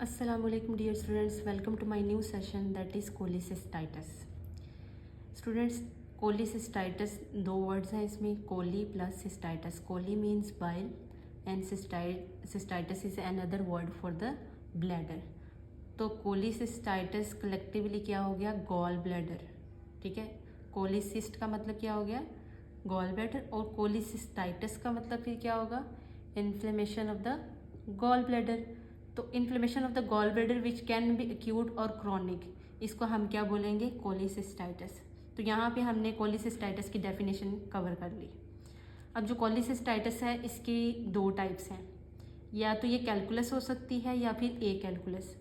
Assalamualaikum dear students, welcome to my new session that is cholecystitis. Students, cholecystitis दो words हैं इसमें, chole plus cystitis. Chole means bile and cystitis is another word for the bladder. तो cholecystitis collectively क्या हो गया, gall bladder. ठीक है, कोलीसिस्ट का मतलब क्या हो गया, गॉल ब्लैडर, और कोलीसिस्टाइटिस का मतलब फिर क्या होगा, inflammation of the gall bladder. तो inflammation of the gall bladder which can be acute और क्रॉनिक, इसको हम क्या बोलेंगे, कोलीसिस्टाइटिस. तो यहाँ पे हमने कोलीसिस्टाइटिस की डेफिनेशन कवर कर ली. अब जो कोलीसिस्टाइटिस है इसकी दो टाइप्स हैं, या तो ये कैलकुलस हो सकती है या फिर ए कैलकुलस.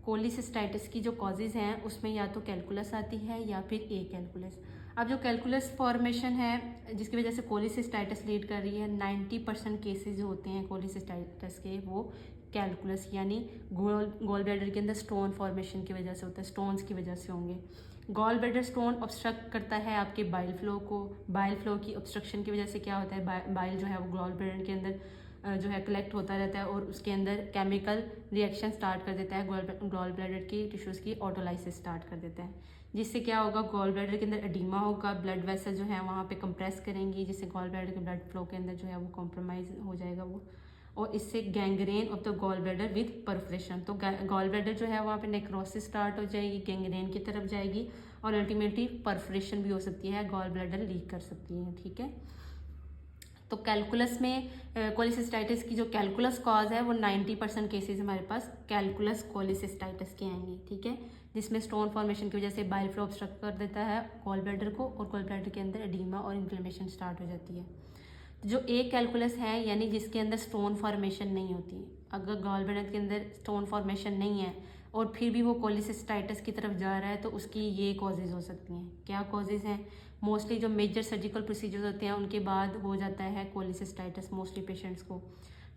कोलीसिस्टाइटिस की जो कॉजेज़ हैं उसमें या तो कैलकुलस आती है या फिर ए कैलकुलस. अब जो कैलकुलस फॉर्मेशन है जिसकी वजह से कोलीसिस्टाइटिस लीड कर रही है, 90% केसेस जो होते हैं कोलीसिस्टाइटिस के वो कैलकुलस यानी गॉल ब्लैडर के अंदर स्टोन फॉर्मेशन की वजह से होता है, स्टोन्स की वजह से होंगे. गॉल ब्लैडर स्टोन ऑब्स्ट्रक्ट करता है आपके बाइल फ्लो को. बाइल फ्लो की ऑब्स्ट्रक्शन की वजह से क्या होता है, बाइल जो है वो गॉल ब्लैडर के अंदर जो है कलेक्ट होता रहता है और उसके अंदर केमिकल रिएक्शन स्टार्ट कर देता है, गॉल ब्लैडर की टिश्यूज़ की ऑटोलाइसिस स्टार्ट कर देता है, जिससे क्या होगा, गॉल ब्लैडर के अंदर एडिमा होगा, ब्लड वेसल जो है वहाँ पे कंप्रेस करेंगी, जिससे गॉल ब्लैडर के ब्लड फ्लो के अंदर जो है वो कॉम्प्रोमाइज़ हो जाएगा वो, और इससे gangrene of the gall bladder with perforation. तो गॉल ब्लैडर जो है वहाँ पे नेक्रोसिस स्टार्ट हो जाएगी, गैंग्रेन की तरफ जाएगी और अल्टीमेटली परफोरेशन भी हो सकती है, गॉल ब्लैडर लीक कर सकती है. ठीक है, तो कैलकुलस में कोलीसिस्टाइटिस की जो कैलकुलस कॉज है वो 90% केसेस हमारे पास कैलकुलस कोलीसिस्टाइटिस के आएंगे. ठीक है, जिसमें स्टोन फॉर्मेशन की वजह से बाइल फ्लो ऑब्स्ट्रक्ट कर देता है गॉल ब्लैडर को और गॉल ब्लैडर के अंदर एडीमा और इन्फ्लेमेशन स्टार्ट हो जाती है. जो ए कैलकुलस है यानी जिसके अंदर स्टोन फॉर्मेशन नहीं होती, अगर गॉल ब्लैडर के अंदर स्टोन फॉर्मेशन नहीं है और फिर भी वो कोलीसिस्टाइटिस की तरफ जा रहा है, तो उसकी ये कॉजेज़ हो सकती हैं. क्या कॉजेज़ हैं, मोस्टली जो मेजर सर्जिकल प्रोसीजर्स होते हैं उनके बाद हो जाता है कोलीसिस्टाइटिस मोस्टली पेशेंट्स को.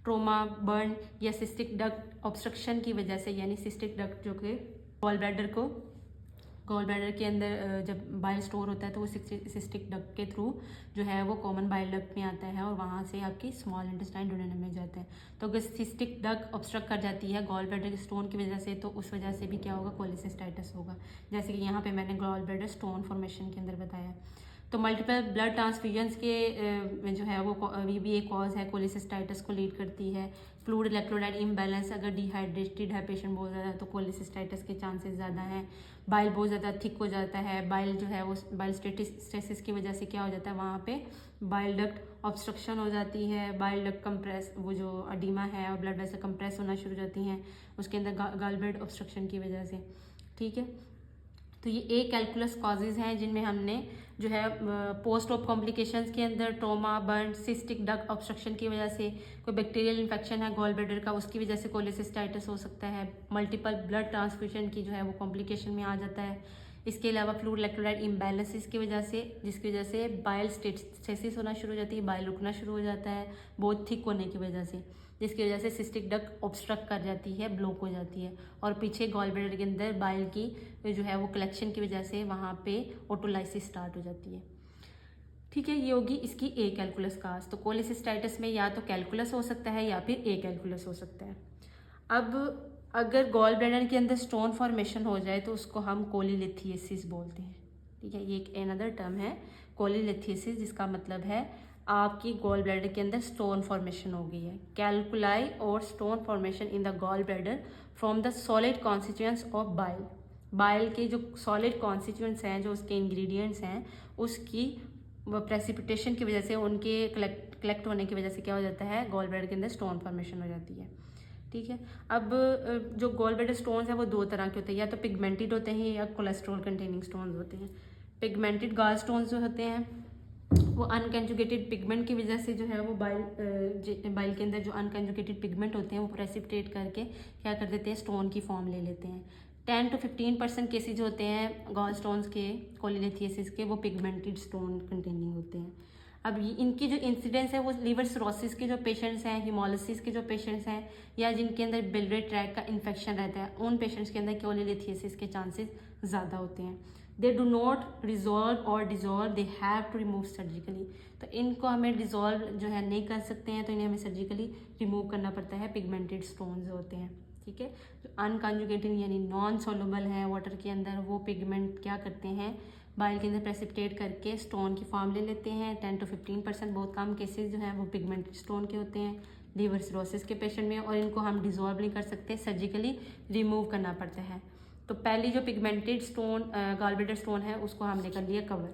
ट्रोमा, बर्न या सिस्टिक डक्ट ऑब्स्ट्रक्शन की वजह से, यानी सिस्टिक डक्ट जो कि गॉल ब्लैडर के अंदर जब बाइल स्टोर होता है तो वो सिस्टिक डक्ट के थ्रू जो है वो कॉमन बाइल डक्ट में आता है और वहाँ से आपकी स्मॉल इंटेस्टाइन डुओडेनम में जाता है. तो अगर सिस्टिक डक्ट ऑब्स्ट्रक्ट कर जाती है गॉल ब्लैडर के स्टोन की वजह से, तो उस वजह से भी क्या होगा, कोलीसिस्टाइटिस होगा, जैसे कि यहाँ पे मैंने गॉल ब्लैडर स्टोन फॉर्मेशन के अंदर बताया. तो मल्टीपल ब्लड ट्रांसफ्यूजन्स के जो है वो भी एक कॉज है, कोलीसिस्टाइटिस को लीड करती है. फ्लूइड इलेक्ट्रोलाइट इम्बैलेंस, अगर डिहाइड्रेटेड है पेशेंट बहुत ज़्यादा तो कोलीसिस्टाइटिस के चांसेस ज़्यादा हैं. बाइल बहुत ज़्यादा थिक हो जाता है, बाइल जो है वो बाइल स्टेसिस की वजह से क्या हो जाता है, वहाँ पे बाइल डक्ट ऑब्स्ट्रक्शन हो जाती है, बाइल डक्ट कंप्रेस, वो जो अडीमा है और ब्लड वेसल कंप्रेस होना शुरू हो जाती हैं उसके अंदर गॉल ब्लैडर ऑब्स्ट्रक्शन की वजह से. ठीक है, तो ये ए कैलकुलस कॉजेज़ हैं जिनमें हमने जो है पोस्ट ऑप कॉम्प्लिकेशंस के अंदर trauma, burn, cystic duct obstruction की वजह से, कोई बैक्टीरियल इन्फेक्शन है गॉल ब्लैडर का उसकी वजह से कोलीसिस्टाइटिस हो सकता है, मल्टीपल ब्लड ट्रांसफ्यूजन की जो है वो कॉम्प्लिकेशन में आ जाता है. इसके अलावा फ्लूइड इलेक्ट्रोलाइट इम्बैलेंसेस की वजह से, जिसकी वजह से बाइल स्टेसिस होना शुरू हो जाती है, बाइल रुकना शुरू हो जाता है बहुत थिक होने की वजह से, जिसकी वजह से सिस्टिक डक्ट ऑब्स्ट्रक्ट कर जाती है, ब्लॉक हो जाती है और पीछे गॉल ब्लैडर के अंदर बाइल की जो है वो कलेक्शन की वजह से वहाँ पे ऑटोलाइसिस स्टार्ट हो जाती है. ठीक है, ये होगी इसकी ए कैलकुलस काज. तो कोलीसिस्टाइटिस में या तो कैलकुलस हो सकता है या फिर ए कैलकुलस हो सकता है. अब अगर गॉल ब्लैडर के अंदर स्टोन फॉर्मेशन हो जाए तो उसको हम कोलीलिथियसिस बोलते हैं. ठीक है, ये एक अनदर टर्म है कोलीलिथियसिस, जिसका मतलब है आपकी गॉल ब्लैडर के अंदर स्टोन फॉर्मेशन हो गई है. कैलकुलाई और stone formation in the gall bladder from the solid constituents of bile. Bile के जो सॉलिड कॉन्स्टिट्यूएंट्स हैं, जो उसके इंग्रेडिएंट्स हैं, उसकी प्रेसिपिटेशन की वजह से, उनके कलेक्ट होने की वजह से क्या हो जाता है, गॉल ब्लैडर के अंदर स्टोन फॉर्मेशन हो जाती है. ठीक है, अब जो गॉल ब्लैडर स्टोन्स हैं वो दो तरह के होते हैं, या तो पिगमेंटेड होते हैं या कोलेस्ट्रॉल कंटेनिंग स्टोन्स होते हैं. पिगमेंटेड गॉल स्टोन्स जो होते हैं वो अनकंजुगेटेड पिगमेंट की वजह से जो है वो बाइल के अंदर जो अनकंजुगेटेड पिगमेंट होते हैं वो प्रेसिपिटेट करके क्या कर देते हैं, स्टोन की फॉर्म ले लेते हैं. 10 to 15% केसेज होते हैं गॉल स्टोन्स के, कोलीलिथियसिस के, वो पिगमेंटेड स्टोन कंटेनिंग होते हैं. अब इनकी जो इंसिडेंस है वो लिवर सिरोसिस के जो पेशेंट्स हैं, हिमोलिसिस के जो पेशेंट्स हैं, या जिनके अंदर बिलियरी ट्रैक का इन्फेक्शन रहता है, उन पेशेंट्स के अंदर कोलीलिथियसिस के चांसेस ज़्यादा होते हैं. दे डू नॉट रिजॉल्व और dissolve, they have to remove surgically. तो इनको हमें डिजॉल्व जो है नहीं कर सकते हैं, तो इन्हें हमें सर्जिकली रिमूव करना पड़ता है, पिगमेंटेड स्टोन्स होते हैं. ठीक है। जो अनकॉन्जुगेटेड यानी नॉन सोलुबल है वाटर के अंदर, वो पिगमेंट क्या करते हैं, बाइल के अंदर प्रेसिपिटेट करके स्टोन की फॉर्म ले लेते हैं। 10 to 15% बहुत कम केसेस जो हैं वो पिगमेंटेड स्टोन के होते हैं लीवर सिरोसिस के पेशेंट में, और इनको हम डिजॉल्व नहीं कर सकते, सर्जिकली रिमूव करना पड़ता है। तो पहली जो pigmented stone gall bladder stone है उसको हमने कर लिया कवर।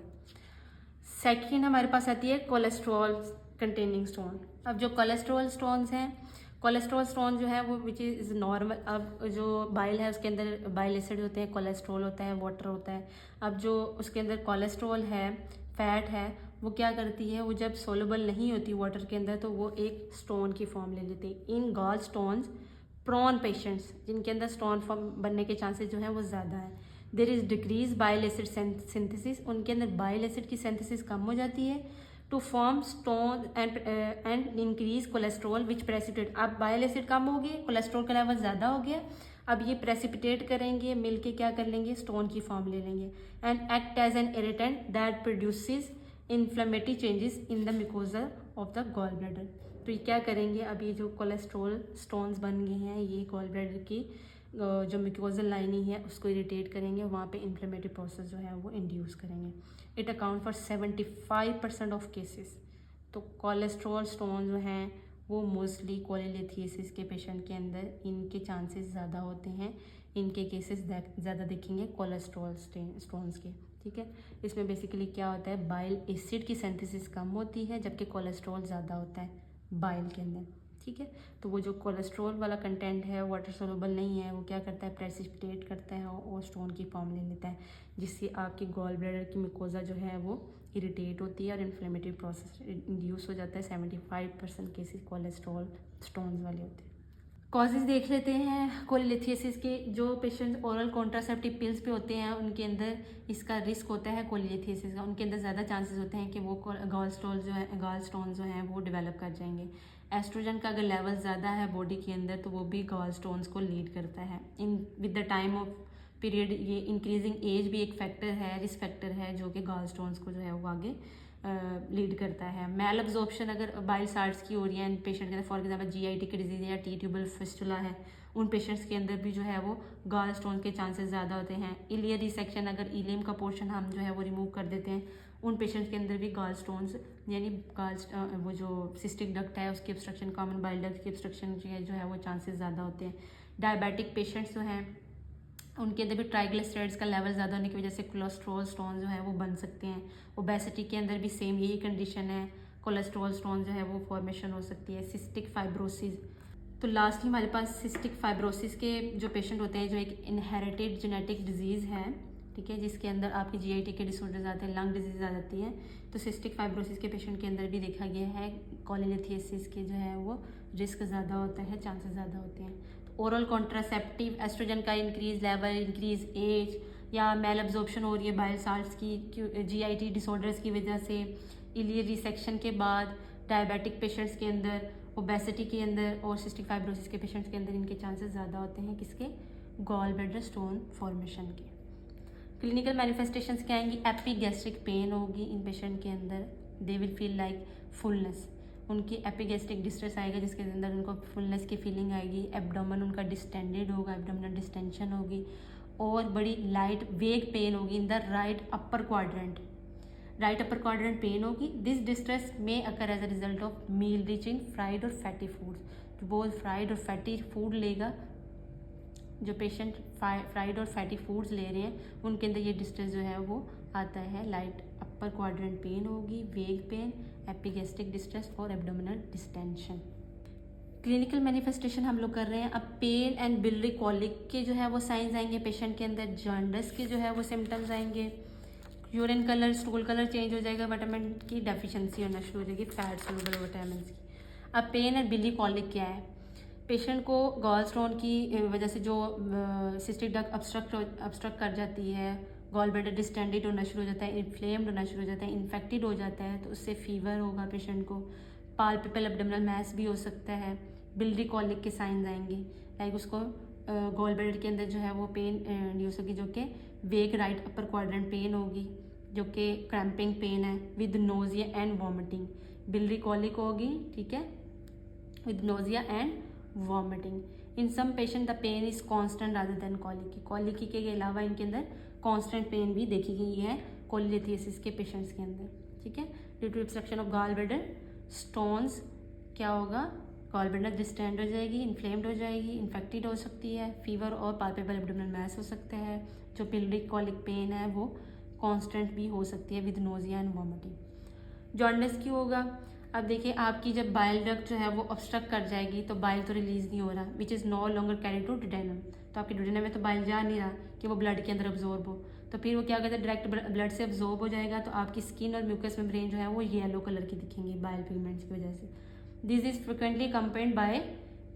सेकेंड हमारे पास आती है कोलेस्ट्रॉल कंटेनिंग स्टोन। अब जो कोलेस्ट्रॉल स्टोन्स हैं, कोलेस्ट्रॉल स्टोन जो है वो विच इज़ नॉर्मल, अब जो बाइल है उसके अंदर बाइल एसिड होते हैं, कोलेस्ट्रॉल होता है, वाटर होता है। अब जो उसके अंदर कोलेस्ट्रॉल है, फैट है, वो क्या करती है, वो जब सोलुबल नहीं होती वाटर के अंदर तो वो एक स्टोन की फॉर्म ले लेती है। इन गॉल स्टोन्स प्रॉन पेशेंट्स जिनके अंदर स्टोन फॉर्म बनने के चांसेस जो हैं वो ज़्यादा है। There is decrease bile acid synthesis, उनके अंदर बाइल एसिड की सिंथेसिस कम हो जाती है to form stone and increase cholesterol which precipitate. अब बाइल एसिड कम हो गए, कोलेस्ट्रॉल का लेवल ज़्यादा हो गया, अब ये प्रेसिपिटेट करेंगे, मिलके क्या कर लेंगे, स्टोन की फॉर्म ले लेंगे and act as an irritant that produces inflammatory changes in the mucosa of the gall bladder. तो ये क्या करेंगे, अब ये जो कोलेस्ट्रॉल स्टोन्स बन गए हैं ये गॉल ब्लैडर की जो म्यूकोजल लाइनिंग है उसको इरिटेट करेंगे, वहाँ पे इन्फ्लेमेटरी प्रोसेस जो है वो इंड्यूस करेंगे। It account for 75% of cases. तो कोलेस्ट्रॉल स्टोन जो हैं वो मोस्टली कोलिलिथियासिस के पेशेंट के अंदर इनके चांसेस ज़्यादा होते हैं, इनके केसेस ज़्यादा देखेंगे कोलेस्ट्रॉल स्टोन्स के, ठीक है। इसमें बेसिकली क्या होता है, बाइल एसिड की सिंथेसिस कम होती है जबकि कोलेस्ट्रॉल ज़्यादा होता है बाइल के अंदर, ठीक है। तो वो जो कोलेस्ट्रॉल वाला कंटेंट है वाटर सोलुबल नहीं है, वो क्या करता है, प्रेसिपिटेट करता है और स्टोन की फॉर्म ले लेता है, जिससे आपकी गॉल ब्लैडर की म्यूकोजा जो है वो इरिटेट होती है और इन्फ्लेमेटरी प्रोसेस इंड्यूस हो जाता है। 75% केसेस कोलेस्ट्रॉल स्टोन्स वाले होते हैं। कॉजेज़ देख लेते हैं कोलिलिथियासिस के। जो पेशेंट ओरल कॉन्ट्रासेप्टिव पिल्स पे होते हैं उनके अंदर इसका रिस्क होता है कोलिलिथियासिस का, उनके अंदर ज़्यादा चांसेस होते हैं कि वो गॉल स्टोन जो हैं वो डेवलप कर जाएंगे। एस्ट्रोजन का अगर लेवल ज़्यादा है बॉडी के अंदर तो वो भी गॉल स्टोन्स को लीड करता है। In with the time of period ये इंक्रीजिंग एज भी एक फैक्टर है, रिस्क फैक्टर है जो कि गॉल स्टोन्स को जो है वो आगे लीड करता है। मैल अब्जॉर्प्शन अगर बाइल साल्ट्स की हो रही है पेशेंट के अंदर, फॉर एग्जांपल जीआईटी की डिजीज या टी ट्यूबल फिस्टुला है, उन पेशेंट्स के अंदर भी जो है वो गॉल स्टोन के चांसेस ज़्यादा होते हैं। इलियर रिसेक्शन, अगर इलियम का पोर्शन हम जो है वो रिमूव कर देते हैं, उन पेशेंट्स के अंदर भी गॉल स्टोन्स यानी वो जो सिस्टिक डक्ट है उसकी ऑब्स्ट्रक्शन, कॉमन बाइल डक्ट की ऑब्स्ट्रक्शन जो है वो चांसेस ज़्यादा होते हैं। डायबिटिक पेशेंट्स जो हैं उनके अंदर भी ट्राइग्लिसराइड्स का लेवल ज़्यादा होने की वजह से कोलेस्ट्रॉल स्टोन जो है वो बन सकते हैं। ओबेसिटी के अंदर भी सेम यही कंडीशन है, कोलेस्ट्रॉल स्टोन जो है वो फॉर्मेशन हो सकती है। सिस्टिक फाइब्रोसिस, तो लास्टली हमारे पास सिस्टिक फाइब्रोसिस के जो पेशेंट होते हैं जो एक इनहेरिटेड जेनेटिक डिजीज़ है, ठीक है, जिसके अंदर आपकी जीआईटी के डिसऑर्डर्स आते हैं, लंग डिजीज आ जाती है। तो सिस्टिक फाइब्रोसिस के पेशेंट के अंदर भी देखा गया है कोलिलिथियासिस के जो है वो रिस्क ज़्यादा होता है, चांसेस ज़्यादा होते हैं। ओरल कॉन्ट्रासेप्टिव, एस्ट्रोजन का इंक्रीज लेवल, इंक्रीज एज या मेल एब्जॉर्प्शन हो रही है बाइल साल्ट्स की जीआईटी डिसऑर्डर्स की वजह से, इलियर रिसेक्शन के बाद, डायबिटिक पेशेंट्स के अंदर, ओबेसिटी के अंदर और सिस्टिक फाइब्रोसिस के पेशेंट्स के अंदर इनके चांसेस ज़्यादा होते हैं किसके, गॉल ब्लैडर स्टोन फॉर्मेशन के। क्लिनिकल मैनिफेस्टेशंस क्या आएंगी, एपिगैस्ट्रिक पेन होगी इन पेशेंट के अंदर, they will feel like fullness, उनकी एपिगैस्ट्रिक डिस्ट्रेस आएगा जिसके अंदर उनको फुलनेस की फीलिंग आएगी। एब्डोमेन उनका डिस्टेंडेड होगा, एब्डोमिनल डिस्टेंशन होगी और बड़ी लाइट वेग पेन होगी in the right upper quadrant, right upper quadrant pain होगी। दिस डिस्ट्रेस में occur as a result of meal rich in fried और फैटी फूड्स, जो बहुत फ्राइड और फैटी फूड लेगा, जो पेशेंट फ्राइड और फैटी फूड्स ले रहे हैं उनके अंदर ये डिस्ट्रेस जो है वो आता है। लाइट अपर क्वाड्रेंट पेन होगी, वेग पेन, एपिगैस्ट्रिक डिस्ट्रेस और एब्डोमिनल डिस्टेंशन। क्लिनिकल मैनिफेस्टेशन हम लोग कर रहे हैं। अब पेन एंड बिलरी कॉलिक के जो है वो साइंस आएंगे पेशेंट के अंदर, जॉन्डिस के जो है वो सिम्टम्स आएंगे, urine colour, stool colour change हो जाएगा, विटामिन की डेफिशिएंसी होना शुरू हो जाएगी, फैट सोलुबल विटामिन की। अब पेन एंड बिलरी कॉलिक क्या है, पेशेंट को गॉल स्टोन की वजह से जो सिस्टिक डक्ट ऑब्स्ट्रक्ट कर जाती है, गॉल ब्लैडर डिस्टेंडेड होना शुरू हो जाता है, इन्फ्लेम्ड होना शुरू हो जाता है, इन्फेक्टेड हो जाता है, तो उससे फीवर होगा पेशेंट को, पाल्पेबल एब्डोमिनल मैस भी हो सकता है, बिलरी कॉलिक के साइंस आएंगे, लाइक उसको गॉल ब्लैडर के अंदर जो है वो पेन इंड्यूस होगी जो कि वेग राइट अपर क्वाड्रेंट पेन होगी, जो कि क्रैम्पिंग पेन है with nausea and vomiting. Biliary colic होगी, ठीक है, with nausea and vomiting. In some patient the pain is constant rather than colicky. Colicky के अलावा इनके अंदर कॉन्स्टेंट पेन भी देखी गई है कोलिलिथियासिस के पेशेंट्स के अंदर, ठीक है। Due to obstruction of gall bladder stones क्या होगा, गॉल ब्लैडर डिस्टेंड हो जाएगी, इन्फ्लेम्ड हो जाएगी, इन्फेक्टेड हो सकती है, फीवर और पाल्पेबल एब्डोमिनल मैस हो सकता है। जो पिल्विक कॉलिक पेन है वो कांस्टेंट भी हो सकती है with nausea and vomiting. Jaundice क्यों होगा, अब देखिए आपकी जब बाइल डक्ट जो है वो ऑब्स्ट्रक्ट कर जाएगी तो बाइल तो रिलीज नहीं हो रहा, which is no longer carry to duodenum. तो आपके डिडेनम में तो बाइल जा नहीं रहा कि वो ब्लड के अंदर अब्जॉर्ब हो, तो फिर वो क्या कहते हैं डायरेक्ट ब्लड से अब्जॉर्ब हो जाएगा, तो आपकी स्किन और म्यूकस मेम्ब्रेन जो है वो येलो कलर की दिखेंगी बाइल पिगमेंट्स की वजह से। This is frequently accompanied by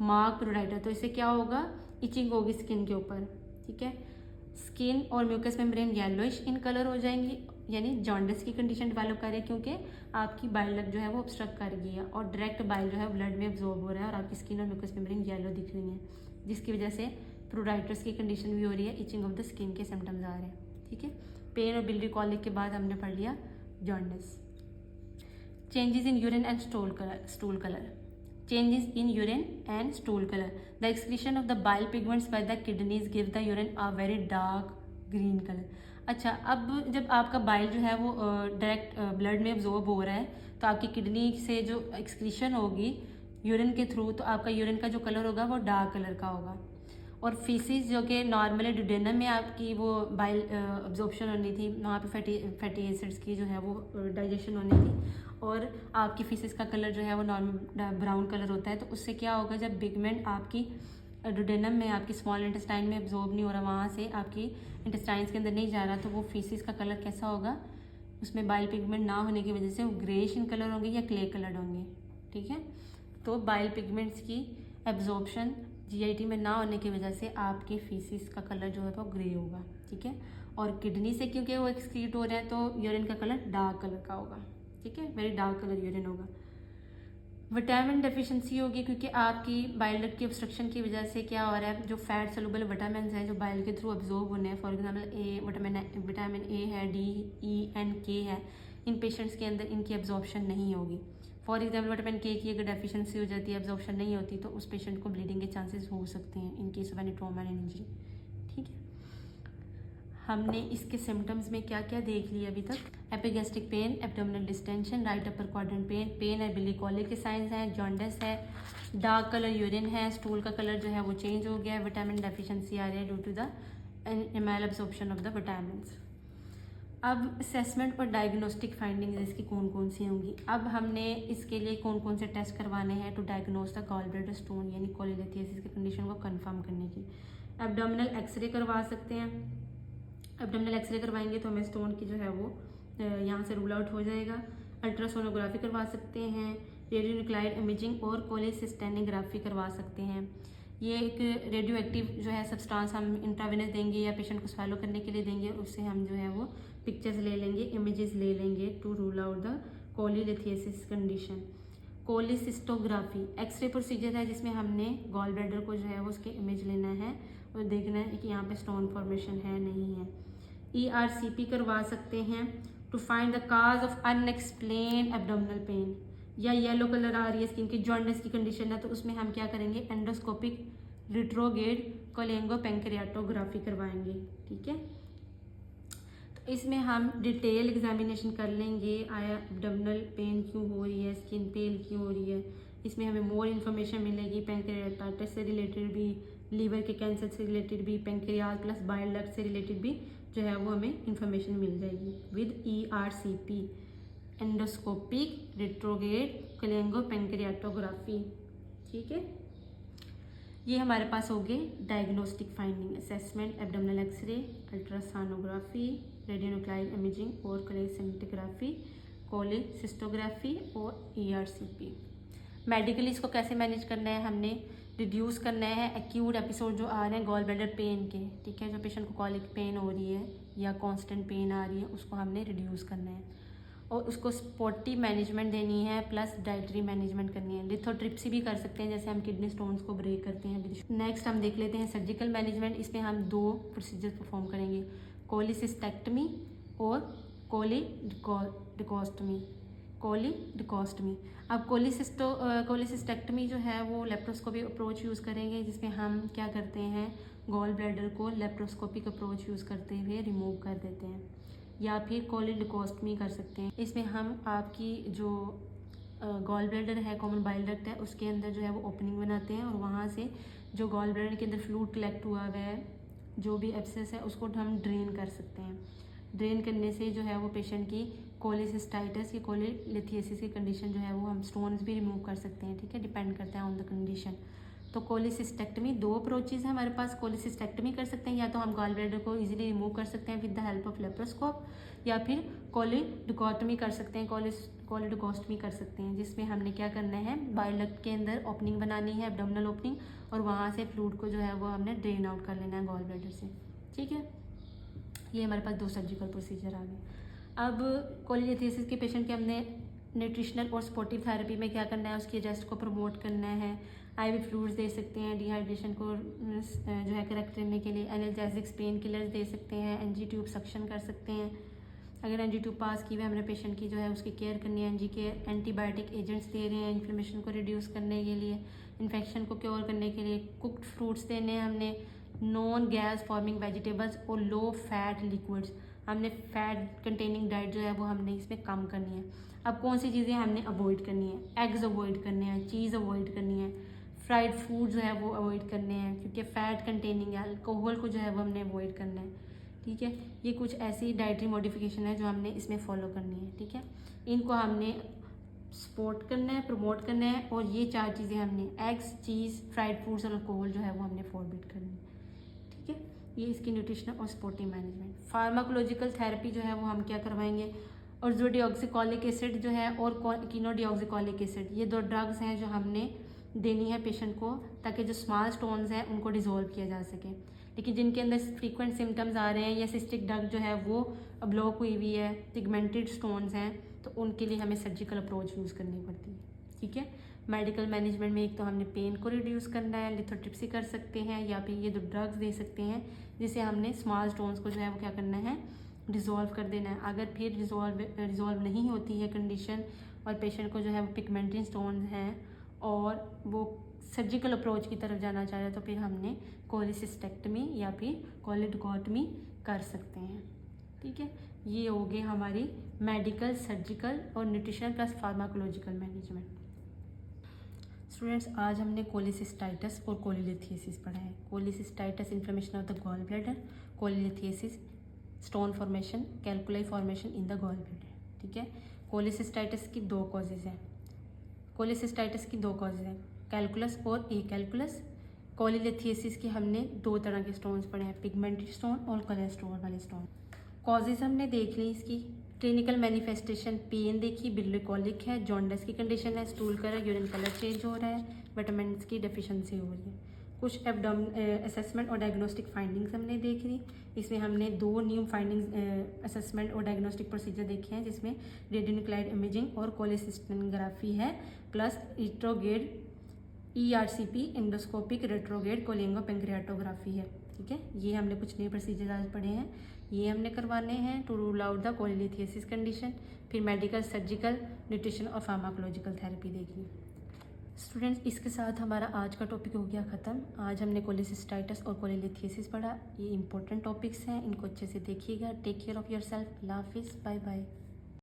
mark pruritus, तो इससे क्या होगा, इचिंग होगी स्किन के ऊपर, ठीक है। स्किन और mucus membrane yellowish in colour हो जाएंगी, यानी जॉन्डिस की कंडीशन डेवलप कर रही है क्योंकि आपकी बाइल डक्ट जो है वो ऑब्स्ट्रक्ट कर गई है और डायरेक्ट बाइल जो है ब्लड में अब्जॉर्ब हो रहा है और आपकी स्किन और म्यूकस मेम्ब्रेन येलो दिख रही है, जिसकी वजह से प्रोडाइटर्स की कंडीशन भी हो रही है, इचिंग ऑफ द स्किन के सिम्टम्स आ रहे हैं, ठीक है। पेन और बिलियरी कॉलिक के बाद हमने पढ़ लिया jaundice. Changes in urine and stool colour. Changes in urine and stool color. The excretion of the bile pigments by the kidneys give the urine a very dark green color. अच्छा, अब जब आपका bile जो है वो direct blood में absorb हो रहा है तो आपकी किडनी से जो एक्सक्रीशन होगी यूरिन के थ्रू, तो आपका यूरिन का जो कलर होगा वो डार्क कलर का होगा। और फीसिस जो कि नॉर्मली डुडेनम में आपकी वो बाइल अब्जॉर्प्शन होनी थी, वहाँ पे फैटी एसिड्स की जो है वो डाइजेशन होनी थी, और आपकी फीसिस का कलर जो है वो नॉर्मल ब्राउन कलर होता है। तो उससे क्या होगा, जब पिगमेंट आपकी डुडेनम में आपकी स्मॉल इंटेस्टाइन में अब्जॉर्ब नहीं हो रहा, वहाँ से आपकी इंटेस्टाइन्स के अंदर नहीं जा रहा, तो वो फीसिस का कलर कैसा होगा, उसमें बाइल पिगमेंट ना होने की वजह से वो ग्रेइश इन कलर होंगे या क्ले कलर्ड होंगे, ठीक है। तो बाइल पिगमेंट्स की एब्जॉर्प्शन जीआईटी में ना होने की वजह से आपके फीसिस का कलर जो है वो ग्रे होगा, ठीक है। और किडनी से क्योंकि वो एक्सक्रीट हो रहे हैं तो यूरिन का कलर डार्क कलर का होगा, ठीक है, वेरी डार्क कलर यूरिन होगा। विटामिन डेफिशिएंसी होगी क्योंकि आपकी बाइल डक्ट की ऑब्स्ट्रक्शन की वजह से क्या हो रहा है, जो फैट सोलुबल विटामिन हैं जो बाइल के थ्रू अब्जॉर्ब होने हैं, फॉर एग्जाम्पल विटामिन ए है, डी, ई एंड के है, इन पेशेंट्स के अंदर इनकी एब्जॉर्प्शन नहीं होगी। फॉर एग्जाम्पल विटामिन के की अगर डेफिशिएंसी हो जाती है, एब्जॉर्प्शन नहीं होती, तो उस पेशेंट को ब्लीडिंग के चांसेस हो सकते हैं in case of any trauma and injury, ठीक है। हमने इसके सिम्टम्स में क्या क्या देख लिया अभी तक, epigastric pain, abdominal distension, right upper quadrant pain, pain है बिली कॉलिक के साइंस हैं, जॉन्डिस है, डार्क कलर यूरिन है, स्टूल का कलर जो है वो चेंज हो गया है, विटामिन डेफिशिएंसी आ रही है ड्यू टू द एमाइल एब्जॉर्प्शन ऑफ द विटामिन। अब असेसमेंट और डायग्नोस्टिक फाइंडिंग्स इसकी कौन कौन सी होंगी। अब हमने इसके लिए कौन कौन से टेस्ट करवाने हैं to diagnose the gall bladder stone यानी कोलिलिथियासिस की कंडीशन को कंफर्म करने की। एब्डोमिनल एक्सरे करवा सकते हैं, एब्डोमिनल एक्सरे करवाएंगे तो हमें स्टोन की जो है वो यहाँ से रूल आउट हो जाएगा। अल्ट्रासोनोग्राफी करवा सकते हैं, रेडियोन्यूक्लाइड इमेजिंग और कोलेसिस्टेनोग्राफी करवा सकते हैं। ये एक रेडियो एक्टिव जो है सब्सटेंस हम इंट्रावेनस देंगे या पेशेंट को स्वेलो करने के लिए देंगे, उससे हम जो है वो पिक्चर्स ले लेंगे, इमेजेस ले लेंगे to rule out the cholelithiasis condition. Cholecystography x ray procedure है जिसमें हमने गॉल ब्लैडर को जो है वो उसके इमेज लेना है और देखना है कि यहाँ पे स्टोन फॉर्मेशन है नहीं है। ERCP करवा सकते हैं to find the cause of unexplained abdominal pain, या येलो कलर आ रही है स्किन की, जॉन्डिस की कंडीशन है, तो उसमें हम क्या करेंगे, एंडोस्कोपिक रिट्रोगेड कोलेंगो पेंक्रियाटोग्राफी करवाएंगे, ठीक है। तो इसमें हम डिटेल एग्जामिनेशन कर लेंगे, आया एब्डोमिनल पेन क्यों हो रही है, स्किन पेल क्यों हो रही है, इसमें हमें मोर इन्फॉर्मेशन मिलेगी, पेंक्रियाटाइटिस से रिलेटेड भी, लीवर के कैंसर से रिलेटेड भी, पेंक्रियाज प्लस बाइल डक्ट से रिलेटेड भी जो है वो हमें इन्फॉर्मेशन मिल जाएगी with ERCP endoscopic retrograde cholangiopancreatography, ठीक है। ये हमारे पास हो गए diagnostic finding, assessment, abdominal x-ray, ultrasonography, radionuclide imaging और कोलेसिस्टोग्राफी, कोलेसिस्टोग्राफी और ERCP। मेडिकली इसको कैसे मैनेज करना है, हमने रिड्यूस करना है एक्यूट एपिसोड जो आ रहे हैं गॉल ब्लैडर पेन के, ठीक है, जो पेशेंट को कॉलिक पेन हो रही है या कांस्टेंट पेन आ रही है उसको हमने रिड्यूस करना है और उसको स्पोर्टिव मैनेजमेंट देनी है प्लस डाइटरी मैनेजमेंट करनी है। लिथोट्रिप्सी भी कर सकते हैं जैसे हम किडनी स्टोन्स को ब्रेक करते हैं। नेक्स्ट हम देख लेते हैं सर्जिकल मैनेजमेंट, इसमें हम 2 प्रोसीजर परफॉर्म करेंगे, कोलिसिस्टेक्टमी और कोलिडिकोस्टमी। कोलिडोस्टमी। अब कोलिसिस्टेक्टमी जो है वो लेप्रोस्कोपी अप्रोच यूज़ करेंगे, जिसमें हम क्या करते हैं, गॉल ब्लैडर को लेप्रोस्कोपिक अप्रोच यूज़ करते हुए रिमूव कर देते हैं, या फिर कोलिडोस्टमी कर सकते हैं। इसमें हम आपकी जो गॉल ब्लैडर है, कॉमन बाइल डक्ट है, उसके अंदर जो है वो ओपनिंग बनाते हैं और वहाँ से जो गॉल ब्लैडर के अंदर फ्लूइड कलेक्ट हुआ है, जो भी एब्सेस है, उसको हम ड्रेन कर सकते हैं। ड्रेन करने से जो है वो पेशेंट की कोलिसिस्टाइटिस या कोलिलिथियासिस की कंडीशन जो है वो हम स्टोन्स भी रिमूव कर सकते हैं, ठीक है, डिपेंड करता है ऑन द कंडीशन। तो कोलिसिस्टेक्टमी 2 अप्रोचेज है हमारे पास। कोलिसिस्टेक्टमी कर सकते हैं, या तो हम गॉल ब्लैडर को इजीली रिमूव कर सकते हैं with the help of laparoscope, या फिर कोलिडोस्टमी कर सकते हैं, कोलिडोस्टमी कर सकते हैं, जिसमें हमने क्या करना है, बाइल डक्ट के अंदर ओपनिंग बनानी है, एब्डोमिनल ओपनिंग, और वहाँ से फ्लूइड को जो है वो हमने ड्रेन आउट कर लेना है गॉल ब्लैडर से, ठीक है। ये हमारे पास 2 सर्जिकल प्रोसीजर आ गए। अब कोलिलिथियासिस के पेशेंट के हमने न्यूट्रिशनल और सपोर्टिव थेरेपी में क्या करना है, उसकी रेस्ट को प्रमोट करना है, IV फ्लूइड्स दे सकते हैं डिहाइड्रेशन को जो है करेक्ट करने के लिए, एनाल्जेसिक्स, पेन किलर्स दे सकते हैं, NG ट्यूब सक्शन कर सकते हैं। अगर NG ट्यूब पास की हुई हमने पेशेंट की जो है उसकी केयर करनी है, NG के एंटीबायोटिक एजेंट्स दे रहे हैं इन्फ्लेमेशन को रिड्यूस करने के लिए, इन्फेक्शन को क्योर करने के लिए, कुक्ड फ्रूट्स देने हैं हमने, नॉन गैस फॉर्मिंग वेजिटेबल्स और लो फैट लिक्विड्स, हमने फैट कंटेनिंग डाइट जो है वो हमने इसमें कम करनी है। अब कौन सी चीज़ें हमने अवॉइड करनी है, एग्स अवॉइड करने हैं, चीज़ अवॉइड करनी है, फ्राइड फूड जो है वो अवॉइड करने हैं, क्योंकि फैट कंटेनिंग है, अल्कोहल को जो है वो हमने अवॉइड करना है, ठीक है। ये कुछ ऐसी डाइटरी मॉडिफिकेशन है जो हमने इसमें फॉलो करनी है, ठीक है। इनको हमने सपोर्ट करना है, प्रमोट करना है, और ये 4 चीज़ें हमने एग्स, चीज़, फ्राइड फूड्स और अल्कोहल जो है वो हमने फॉरबिड करनी है, ठीक है। ये इसकी न्यूट्रिशनल और सपोर्टिव मैनेजमेंट। फार्माकोलॉजिकल थेरेपी जो है वो हम क्या करवाएंगे, और जो डिऑक्सीकॉलिक एसिड जो है और कीनोडिऑक्सीकॉलिक एसिड, ये 2 ड्रग्स हैं जो हमने देनी है पेशेंट को, ताकि जो स्मॉल स्टोन्स हैं उनको डिसॉल्व किया जा सके। लेकिन जिनके अंदर फ्रीक्वेंट सिम्टम्स आ रहे हैं या सिस्टिक डक्ट जो है वो ब्लॉक हुई हुई है, पिगमेंटेड स्टोन्स हैं, तो उनके लिए हमें सर्जिकल अप्रोच यूज़ करनी पड़ती है, ठीक है। मेडिकल मैनेजमेंट में एक तो हमने पेन को रिड्यूस करना है, लिथोट्रिप्सी कर सकते हैं, या फिर ये 2 ड्रग्स दे सकते हैं जिसे हमने स्मॉल स्टोन्स को जो है वो क्या करना है, डिसॉल्व कर देना है। अगर फिर रिजॉल्व नहीं होती है कंडीशन और पेशेंट को जो है वो पिगमेंटेड स्टोन्स हैं और वो सर्जिकल अप्रोच की तरफ जाना चाह रहे हैं, तो फिर हमने कोलिसिस्टेक्टमी या फिर कोलिडोस्टमी कर सकते हैं, ठीक है। ये हो गए हमारी मेडिकल, सर्जिकल और nutrition plus pharmacological management. Students, आज हमने कोलिसिस्टाइटिस और कोलिलिथियासिस पढ़ा है। Cholecystitis inflammation of the gall bladder, cholelithiasis stone formation, calculi formation in the gall bladder, ठीक है। कोलिसिस्टाइटिस की 2 कॉजेज हैं। कोलिसिस्टाइटिस की 2 कॉजेज हैं, कैल्कुलस और ए कैल्कुलस। कोलिलिथियासिस के हमने 2 तरह के स्टोन्स पढ़े हैं, पिगमेंटेड स्टोन और कोलेस्ट्रॉल वाले स्टोन। कॉजेज हमने देख ली इसकी। क्लिनिकल मैनिफेस्टेशन, पेन देखी, बिलियरी कॉलिक है, जॉन्डिस की कंडीशन है, stool colour, urine colour change हो रहा है, विटामिन की डेफिशिएंसी हो रही है। कुछ असेसमेंट और डायग्नोस्टिक फाइंडिंग्स हमने देख ली। इसमें हमने 2 न्यू फाइंडिंग्स असेसमेंट और डायग्नोस्टिक प्रोसीजर देखे हैं, जिसमें रेडियोन्यूक्लाइड इमेजिंग और कोलिसिस्टेनोग्राफी है, plus retrograde ERCP endoscopic retrograde cholangiopancreatography है, ठीक है। ये हमने कुछ नए प्रोसीजर आज पढ़े हैं, ये हमने करवाने हैं to rule out the cholelithiasis condition. फिर मेडिकल, सर्जिकल, न्यूट्रिशन और फार्माकोलॉजिकल थेरेपी देखी। स्टूडेंट्स, इसके साथ हमारा आज का टॉपिक हो गया ख़त्म। आज हमने कोलिसिस्टाइटिस और कोलिलिथियासिस पढ़ा। ये इंपॉर्टेंट टॉपिक्स हैं, इनको अच्छे से देखिएगा। Take care of yourself. अल्लाह हाफिज़, बाय बाय।